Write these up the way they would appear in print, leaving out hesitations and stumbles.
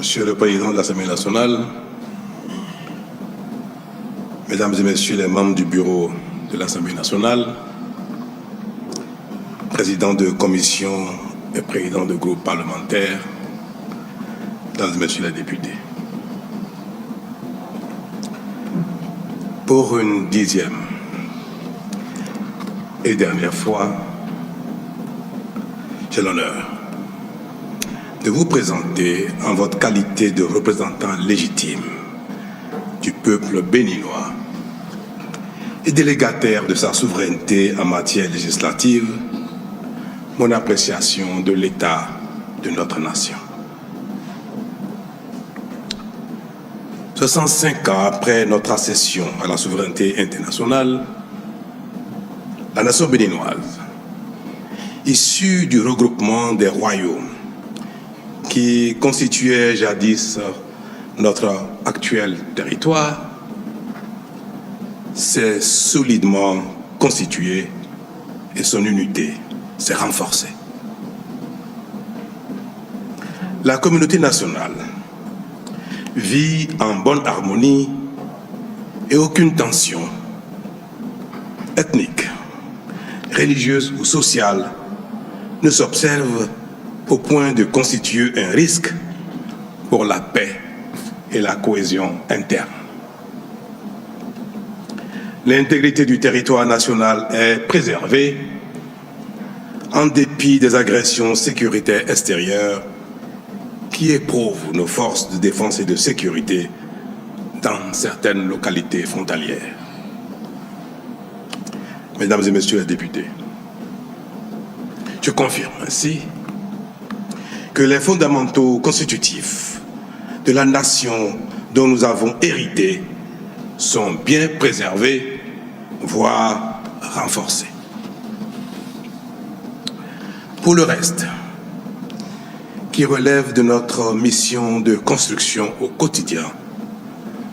Monsieur le Président de l'Assemblée nationale, Mesdames et Messieurs les membres du bureau de l'Assemblée nationale, Président de commission et Président de groupe parlementaire, Mesdames et Messieurs les députés. Pour une 10e et dernière fois, j'ai l'honneur de vous présenter en votre qualité de représentant légitime du peuple béninois et délégataire de sa souveraineté en matière législative, mon appréciation de l'état de notre nation. 65 ans après notre accession à la souveraineté internationale, la nation béninoise, issue du regroupement des royaumes qui constituait jadis notre actuel territoire, s'est solidement constituée et son unité s'est renforcée. La communauté nationale vit en bonne harmonie et aucune tension ethnique, religieuse ou sociale ne s'observe au point de constituer un risque pour la paix et la cohésion interne. L'intégrité du territoire national est préservée en dépit des agressions sécuritaires extérieures qui éprouvent nos forces de défense et de sécurité dans certaines localités frontalières. Mesdames et Messieurs les députés, je confirme ainsi que les fondamentaux constitutifs de la nation dont nous avons hérité sont bien préservés, voire renforcés. Pour le reste, qui relève de notre mission de construction au quotidien,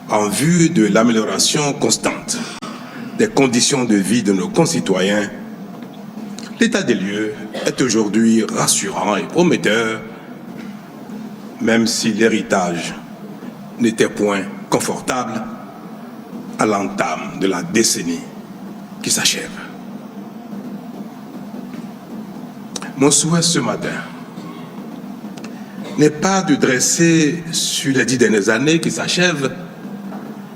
en vue de l'amélioration constante des conditions de vie de nos concitoyens, l'état des lieux est aujourd'hui rassurant et prometteur, même si l'héritage n'était point confortable à l'entame de la décennie qui s'achève. Mon souhait ce matin n'est pas de dresser sur les 10 dernières années qui s'achèvent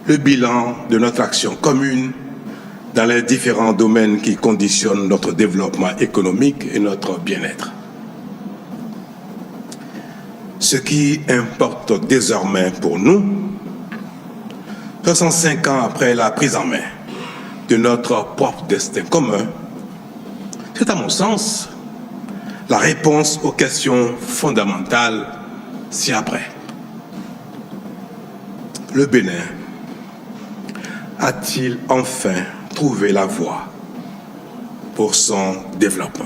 le bilan de notre action commune dans les différents domaines qui conditionnent notre développement économique et notre bien-être. Ce qui importe désormais pour nous, 65 ans après la prise en main de notre propre destin commun, c'est à mon sens la réponse aux questions fondamentales ci-après. Le Bénin a-t-il enfin trouvé la voie pour son développement?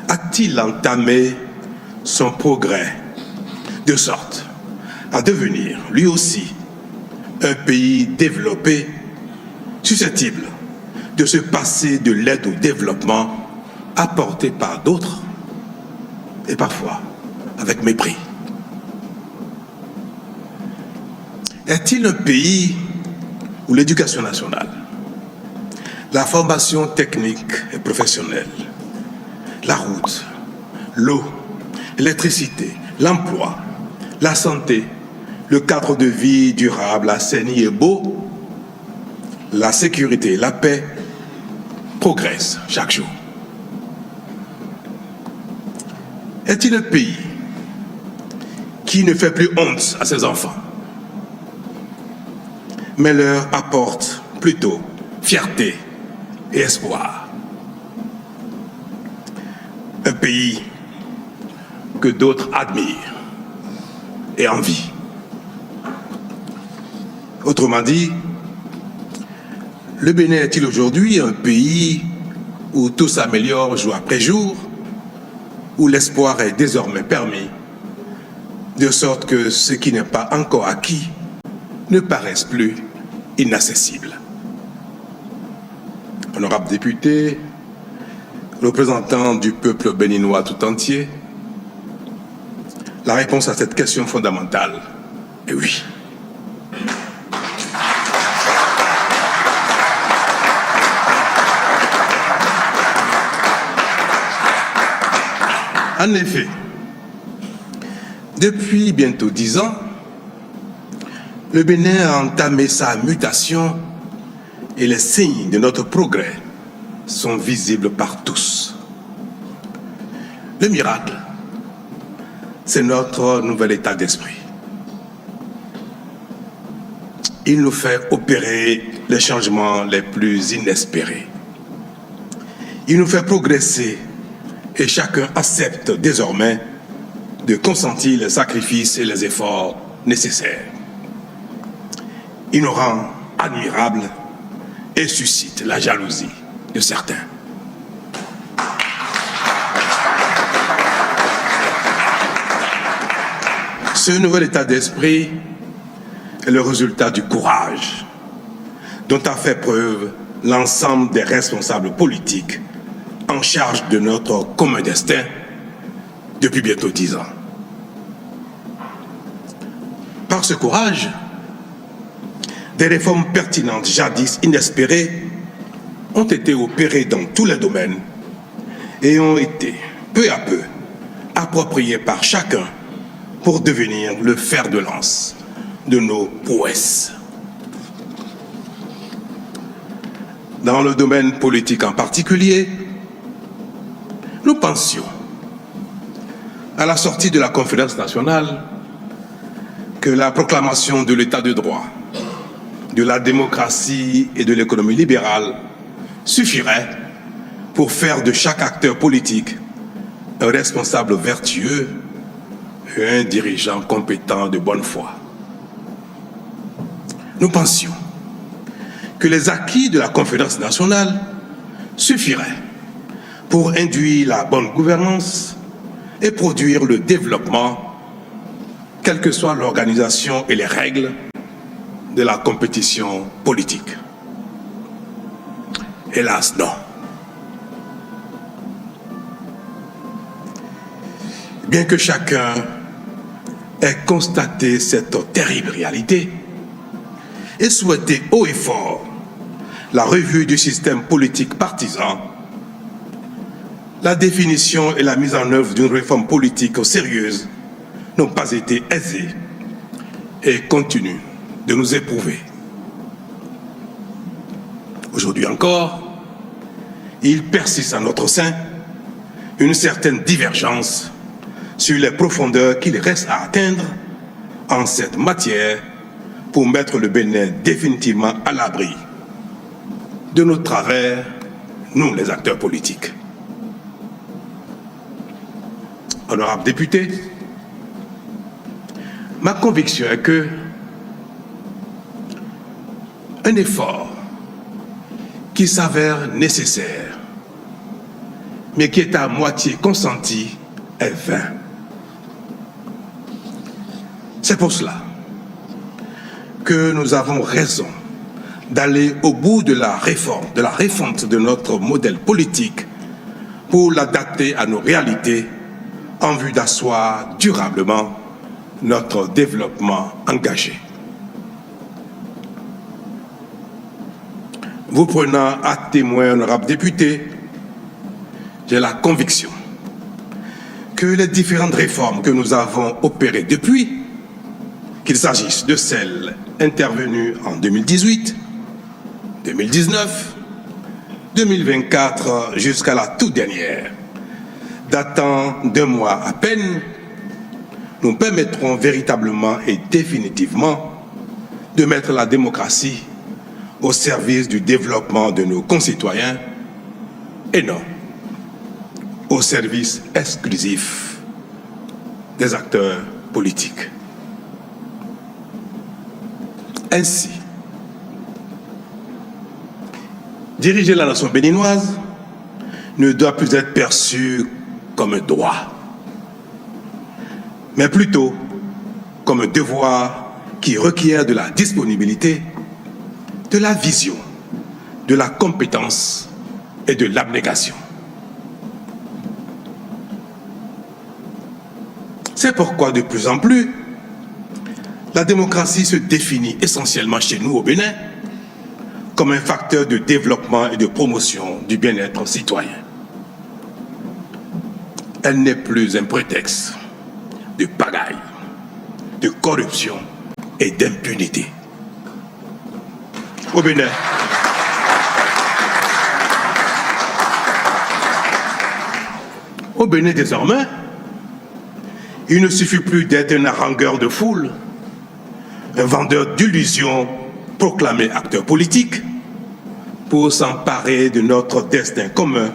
A-t-il entamé son progrès de sorte à devenir, lui aussi, un pays développé, susceptible de se passer de l'aide au développement apportée par d'autres et parfois avec mépris? Est-il un pays où l'éducation nationale, la formation technique et professionnelle, la route, l'eau, l'électricité, l'emploi, la santé, le cadre de vie durable, assaini et beau, la sécurité et la paix progressent chaque jour? Est-il un pays qui ne fait plus honte à ses enfants, mais leur apporte plutôt fierté et espoir? Un pays que d'autres admirent et envient. Autrement dit, le Bénin est-il aujourd'hui un pays où tout s'améliore jour après jour, où l'espoir est désormais permis, de sorte que ce qui n'est pas encore acquis ne paraisse plus inaccessible? Honorables députés, représentants du peuple béninois tout entier, La réponse à cette question fondamentale est oui. En effet, depuis bientôt 10 ans, le Bénin a entamé sa mutation et les signes de notre progrès sont visibles par tous. Le miracle, c'est notre nouvel état d'esprit. Il nous fait opérer les changements les plus inespérés. Il nous fait progresser et chacun accepte désormais de consentir les sacrifices et les efforts nécessaires. Il nous rend admirables et suscite la jalousie de certains. Ce nouvel état d'esprit est le résultat du courage dont a fait preuve l'ensemble des responsables politiques en charge de notre commun destin depuis bientôt 10 ans. Par ce courage, des réformes pertinentes jadis inespérées ont été opérées dans tous les domaines et ont été peu à peu appropriées par chacun pour devenir le fer de lance de nos prouesses. Dans le domaine politique en particulier, nous pensions, à la sortie de la conférence nationale, que la proclamation de l'état de droit, de la démocratie et de l'économie libérale suffirait pour faire de chaque acteur politique un responsable vertueux et un dirigeant compétent de bonne foi. Nous pensions que les acquis de la conférence nationale suffiraient pour induire la bonne gouvernance et produire le développement, quelle que soit l'organisation et les règles de la compétition politique. Hélas, non. Bien que chacun ait constaté cette terrible réalité et souhaité haut et fort la revue du système politique partisan, la définition et la mise en œuvre d'une réforme politique sérieuse n'ont pas été aisées et continuent de nous éprouver. Aujourd'hui encore, il persiste en notre sein une certaine divergence sur les profondeurs qu'il reste à atteindre en cette matière pour mettre le Bénin définitivement à l'abri de nos travers, nous les acteurs politiques. Honorables députés, ma conviction est que un effort qui s'avère nécessaire, mais qui est à moitié consenti, est vain. C'est pour cela que nous avons raison d'aller au bout de la réforme, de la refonte de notre modèle politique pour l'adapter à nos réalités en vue d'asseoir durablement notre développement engagé. Vous prenant à témoin, honorables députés, j'ai la conviction que les différentes réformes que nous avons opérées depuis, qu'il s'agisse de celles intervenues en 2018, 2019, 2024 jusqu'à la toute dernière, datant d'1 mois à peine, nous permettront véritablement et définitivement de mettre la démocratie au service du développement de nos concitoyens et non au service exclusif des acteurs politiques. Ainsi, diriger la nation béninoise ne doit plus être perçu comme un droit, mais plutôt comme un devoir qui requiert de la disponibilité, de la vision, de la compétence et de l'abnégation. C'est pourquoi de plus en plus, la démocratie se définit essentiellement chez nous au Bénin comme un facteur de développement et de promotion du bien-être citoyen. Elle n'est plus un prétexte de pagaille, de corruption et d'impunité. Au Bénin, désormais, il ne suffit plus d'être un harangueur de foule, un vendeur d'illusions proclamé acteur politique pour s'emparer de notre destin commun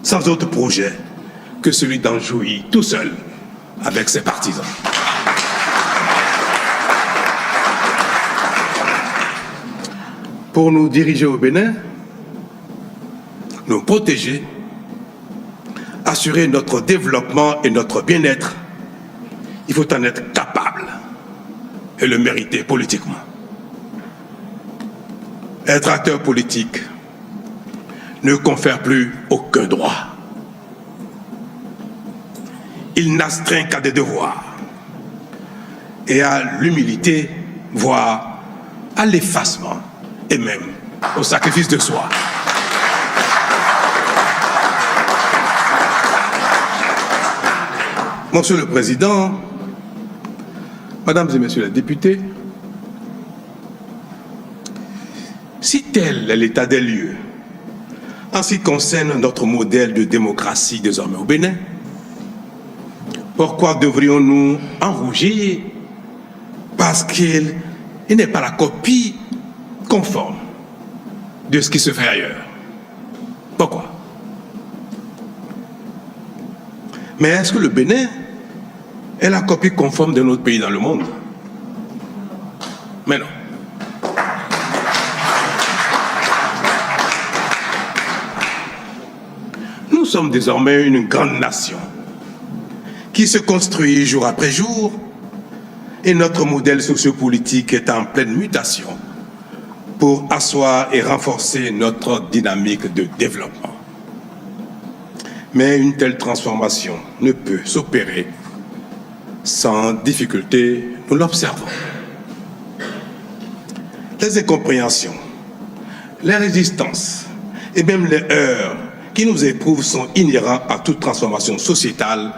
sans autre projet que celui d'en jouir tout seul avec ses partisans. Pour nous diriger au Bénin, nous protéger, assurer notre développement et notre bien-être, il faut en être capable et le mériter politiquement. Être acteur politique ne confère plus aucun droit. Il n'astreint qu'à des devoirs et à l'humilité, voire à l'effacement et même au sacrifice de soi. Monsieur le Président, Mesdames et Messieurs les députés, si tel est l'état des lieux en ce qui concerne notre modèle de démocratie désormais au Bénin, pourquoi devrions-nous en rougir parce qu'il n'est pas la copie conforme de ce qui se fait ailleurs? Pourquoi? Mais est-ce que le Bénin est la copie conforme de notre pays dans le monde? Mais non. Nous sommes désormais une grande nation qui se construit jour après jour et notre modèle sociopolitique est en pleine mutation pour asseoir et renforcer notre dynamique de développement. Mais une telle transformation ne peut s'opérer sans difficulté, nous l'observons. Les incompréhensions, les résistances et même les heurts qui nous éprouvent sont inhérents à toute transformation sociétale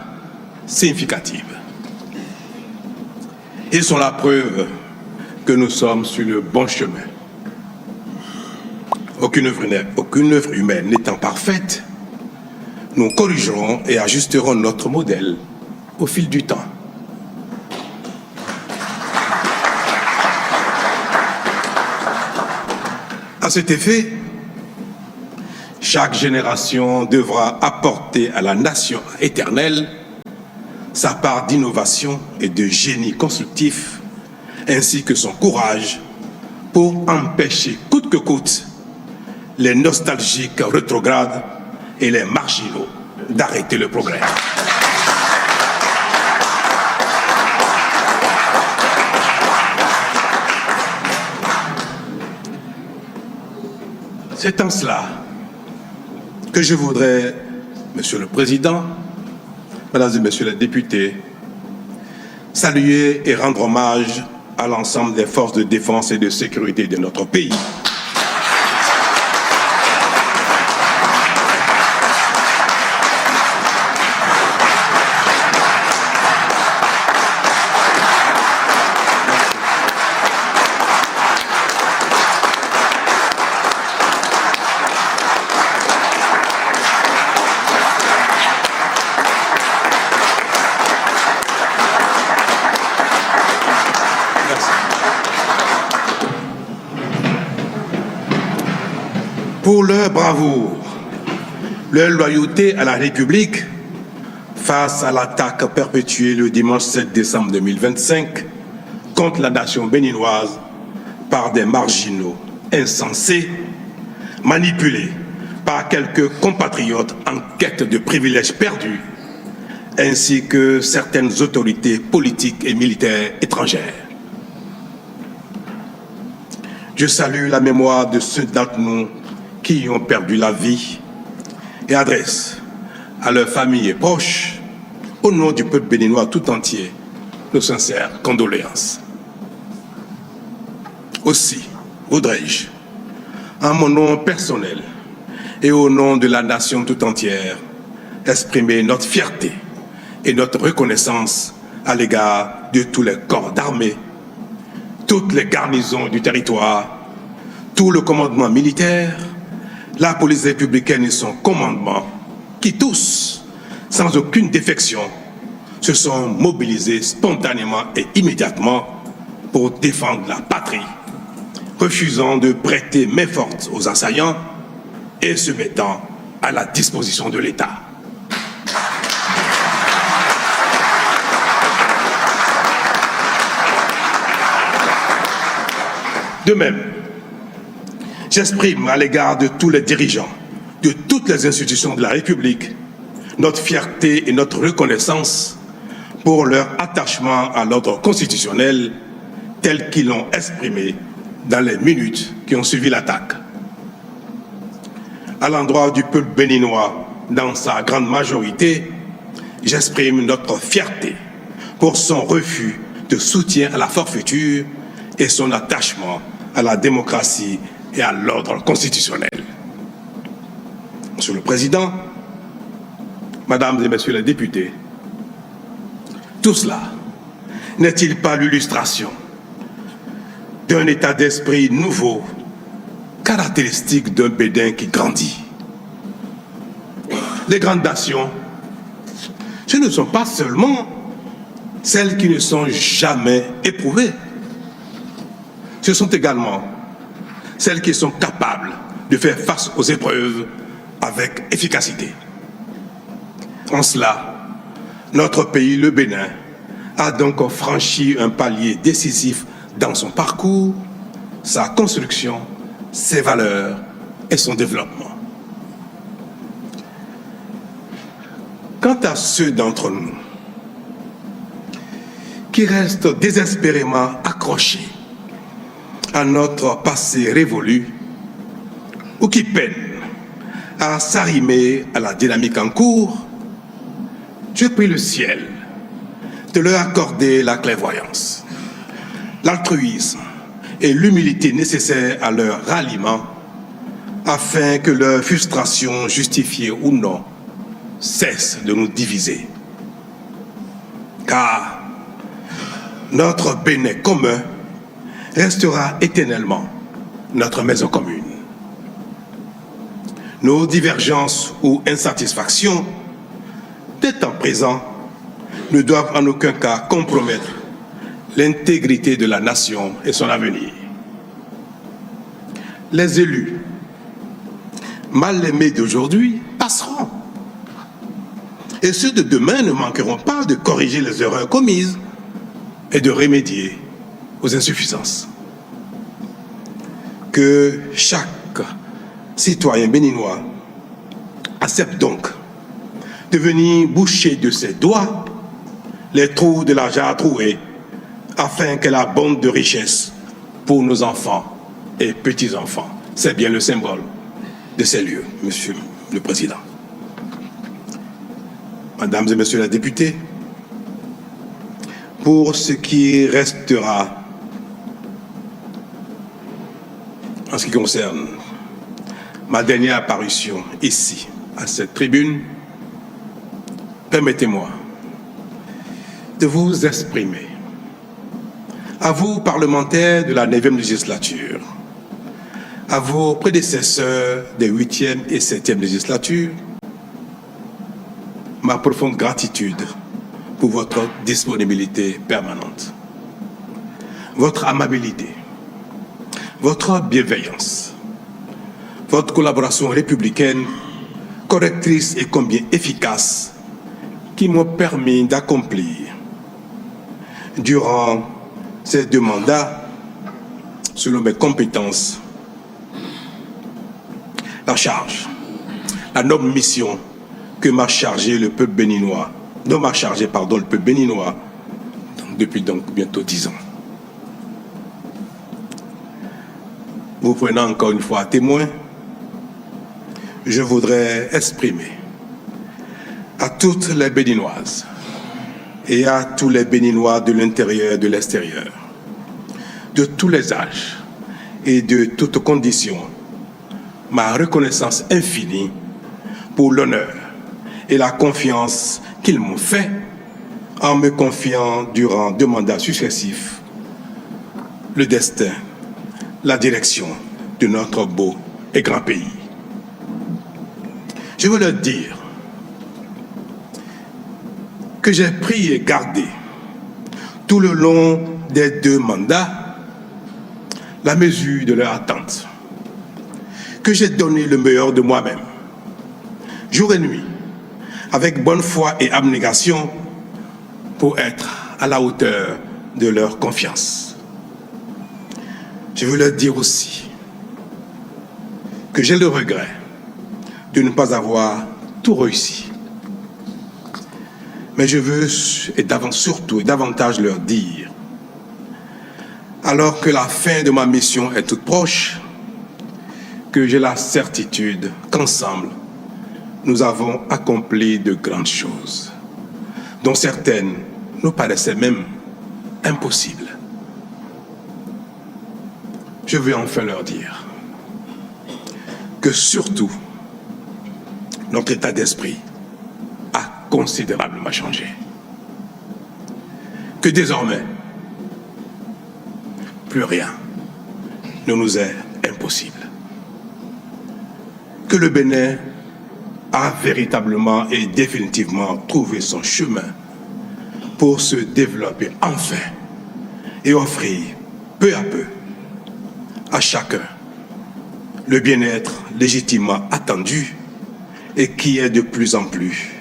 significative. Ils sont la preuve que nous sommes sur le bon chemin. Aucune œuvre humaine n'étant parfaite, nous corrigerons et ajusterons notre modèle au fil du temps. À cet effet, chaque génération devra apporter à la nation éternelle sa part d'innovation et de génie constructif, ainsi que son courage pour empêcher coûte que coûte les nostalgiques rétrogrades et les marginaux d'arrêter le progrès. C'est en cela que je voudrais, Monsieur le Président, Mesdames et Messieurs les députés, saluer et rendre hommage à l'ensemble des forces de défense et de sécurité de notre pays. Pour leur bravoure, leur loyauté à la République face à l'attaque perpétuée le dimanche 7 décembre 2025 contre la nation béninoise par des marginaux insensés, manipulés par quelques compatriotes en quête de privilèges perdus, ainsi que certaines autorités politiques et militaires étrangères. Je salue la mémoire de ceux d'entre nous qui ont perdu la vie et adresse à leurs familles et proches au nom du peuple béninois tout entier, nos sincères condoléances. Aussi, voudrais-je, en mon nom personnel et au nom de la nation tout entière, exprimer notre fierté et notre reconnaissance à l'égard de tous les corps d'armée, toutes les garnisons du territoire, tout le commandement militaire, la police républicaine et son commandement, qui tous, sans aucune défection, se sont mobilisés spontanément et immédiatement pour défendre la patrie, refusant de prêter main forte aux assaillants et se mettant à la disposition de l'État. De même, j'exprime à l'égard de tous les dirigeants, de toutes les institutions de la République, notre fierté et notre reconnaissance pour leur attachement à l'ordre constitutionnel tel qu'ils l'ont exprimé dans les minutes qui ont suivi l'attaque. À l'endroit du peuple béninois, dans sa grande majorité, j'exprime notre fierté pour son refus de soutien à la forfaiture et son attachement à la démocratie et à l'ordre constitutionnel. Monsieur le Président, Mesdames et Messieurs les députés, tout cela n'est-il pas l'illustration d'un état d'esprit nouveau, caractéristique d'un Bénin qui grandit? Les grandes nations, ce ne sont pas seulement celles qui ne sont jamais éprouvées, ce sont également celles qui sont capables de faire face aux épreuves avec efficacité. En cela, notre pays, le Bénin, a donc franchi un palier décisif dans son parcours, sa construction, ses valeurs et son développement. Quant à ceux d'entre nous qui restent désespérément accrochés à notre passé révolu ou qui peinent à s'arrimer à la dynamique en cours, je prie le ciel de leur accorder la clairvoyance, l'altruisme et l'humilité nécessaires à leur ralliement afin que leur frustration, justifiée ou non, cesse de nous diviser. Car notre Bénin commun restera éternellement notre maison commune. Nos divergences ou insatisfactions des temps présents ne doivent en aucun cas compromettre l'intégrité de la nation et son avenir. Les élus, mal aimés d'aujourd'hui, passeront. Et ceux de demain ne manqueront pas de corriger les erreurs commises et de remédier aux insuffisances. Que chaque citoyen béninois accepte donc de venir boucher de ses doigts les trous de la jarre trouée afin qu'elle abonde de richesses pour nos enfants et petits-enfants. C'est bien le symbole de ces lieux, Monsieur le Président. Mesdames et Messieurs les députés, pour ce qui restera en ce qui concerne ma dernière apparition ici, à cette tribune, permettez-moi de vous exprimer, à vous parlementaires de la 9e législature, à vos prédécesseurs des 8e et 7e législatures, ma profonde gratitude pour votre disponibilité permanente, votre amabilité, votre bienveillance, votre collaboration républicaine, correctrice et combien efficace, qui m'ont permis d'accomplir, durant ces 2 mandats, selon mes compétences, la noble mission que m'a chargé le peuple béninois, dont m'a chargé, le peuple béninois, depuis donc bientôt 10 ans. Vous prenant encore une fois à témoin, je voudrais exprimer à toutes les Béninoises et à tous les Béninois de l'intérieur et de l'extérieur, de tous les âges et de toutes conditions, ma reconnaissance infinie pour l'honneur et la confiance qu'ils m'ont fait en me confiant durant 2 mandats successifs le destin, la direction de notre beau et grand pays. Je veux leur dire que j'ai pris et gardé tout le long des 2 mandats la mesure de leur attente, que j'ai donné le meilleur de moi-même, jour et nuit, avec bonne foi et abnégation, pour être à la hauteur de leur confiance. Je veux leur dire aussi que j'ai le regret de ne pas avoir tout réussi. Mais je veux, surtout et davantage leur dire, alors que la fin de ma mission est toute proche, que j'ai la certitude qu'ensemble, nous avons accompli de grandes choses, dont certaines nous paraissaient même impossibles. Je veux enfin leur dire que surtout, notre état d'esprit a considérablement changé. Que désormais, plus rien ne nous est impossible. Que le Bénin a véritablement et définitivement trouvé son chemin pour se développer enfin et offrir peu à peu à chacun le bien-être légitimement attendu et qui est de plus en plus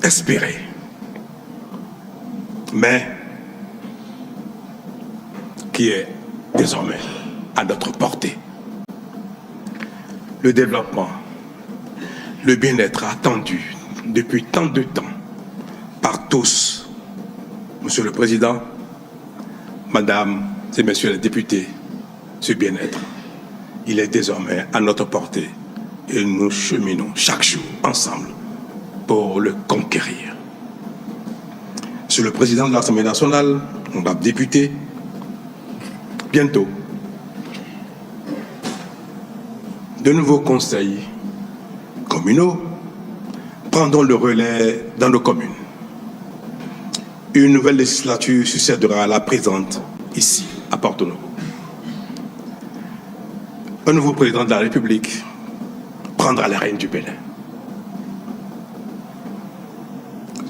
espéré. Mais qui est désormais à notre portée. Le développement, le bien-être attendu depuis tant de temps par tous, Monsieur le Président, Madame et Messieurs les députés, ce bien-être, il est désormais à notre portée et nous cheminons chaque jour ensemble pour le conquérir. Monsieur le Président de l'Assemblée nationale, Madame député, bientôt, de nouveaux conseils communaux prendront le relais dans nos communes. Une nouvelle législature succédera à la présente ici, à Porto Novo. Un nouveau président de la République prendra les rênes du Bénin.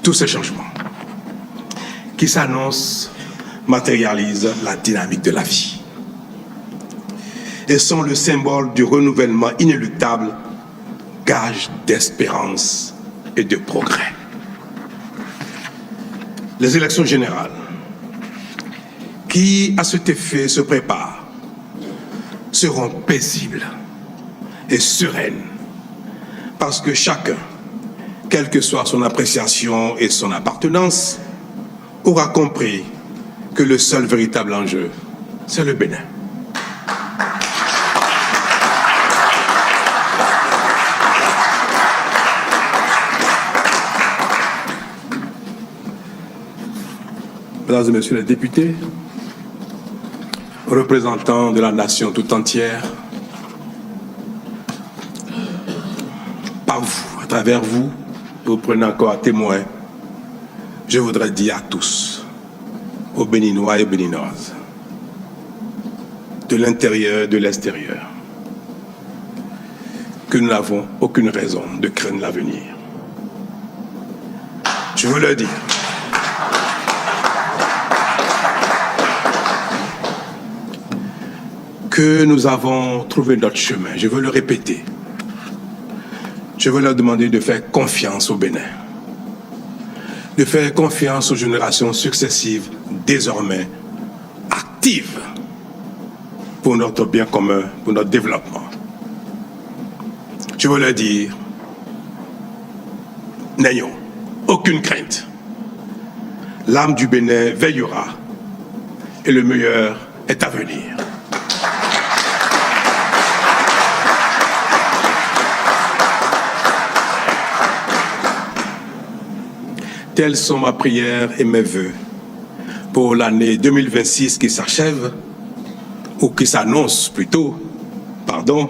Tous ces changements qui s'annoncent matérialisent la dynamique de la vie et sont le symbole du renouvellement inéluctable, gage d'espérance et de progrès. Les élections générales, qui à cet effet se préparent, seront paisibles et sereines, parce que chacun, quelle que soit son appréciation et son appartenance, aura compris que le seul véritable enjeu, c'est le Bénin. Mesdames et Messieurs les députés, représentants de la nation tout entière, par vous, à travers vous, vous prenez encore à témoin, je voudrais dire à tous, aux Béninois et Béninoises, de l'intérieur et de l'extérieur, que nous n'avons aucune raison de craindre l'avenir. Je veux leur dire que nous avons trouvé notre chemin. Je veux le répéter. Je veux leur demander de faire confiance au Bénin, de faire confiance aux générations successives, désormais actives pour notre bien commun, pour notre développement. Je veux leur dire, n'ayons aucune crainte. L'âme du Bénin veillera et le meilleur est à venir. telles sont ma prière et mes vœux pour l'année 2026 qui s'achève, ou qui s'annonce plutôt, pardon,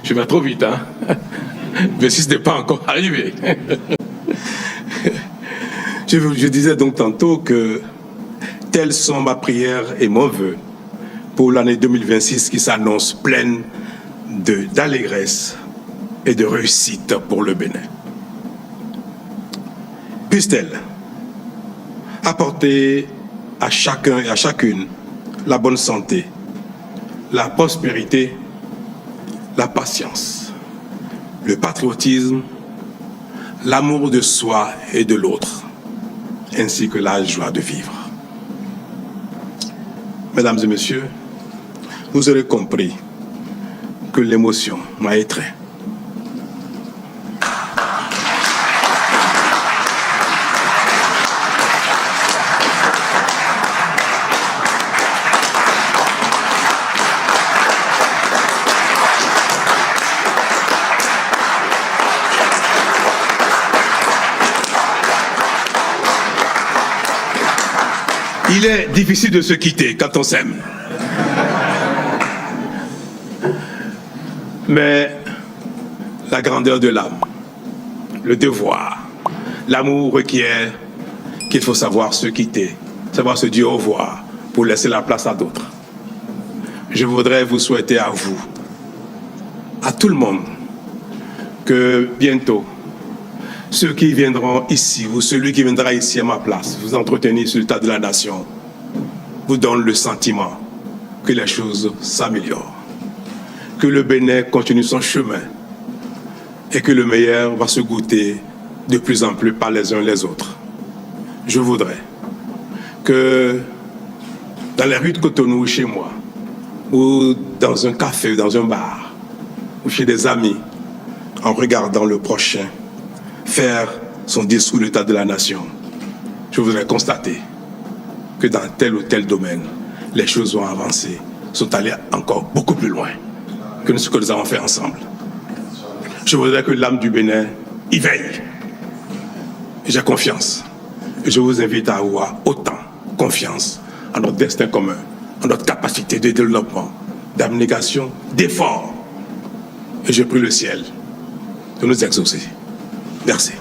je vais trop vite, hein. 26 n'est pas encore arrivé. Je disais donc tantôt que telles sont ma prière et mon vœu pour l'année 2026 qui s'annonce pleine d'allégresse et de réussite pour le Bénin. Puisse-t-elle apporter à chacun et à chacune la bonne santé, la prospérité, la patience, le patriotisme, l'amour de soi et de l'autre, ainsi que la joie de vivre. Mesdames et messieurs, vous aurez compris que l'émotion m'a étreint. Il est difficile de se quitter quand on s'aime. Mais la grandeur de l'âme, le devoir, l'amour requiert qu'il faut savoir se quitter, savoir se dire au revoir pour laisser la place à d'autres. Je voudrais vous souhaiter à vous, à tout le monde, que bientôt, ceux qui viendront ici, ou celui qui viendra ici à ma place, vous entretenir sur l'état de la nation, vous donne le sentiment que les choses s'améliorent, que le Bénin continue son chemin et que le meilleur va se goûter de plus en plus par les uns les autres. Je voudrais que dans les rues de Cotonou, chez moi, ou dans un café, dans un bar, ou chez des amis, en regardant le prochain faire son discours de l'état de la nation, je voudrais constater que dans tel ou tel domaine, les choses ont avancé, sont allées encore beaucoup plus loin que ce que nous avons fait ensemble. Je voudrais que l'âme du Bénin y veille. J'ai confiance. Et je vous invite à avoir autant confiance en notre destin commun, en notre capacité de développement, d'abnégation, d'effort. Et je prie le ciel de nous exaucer. Merci.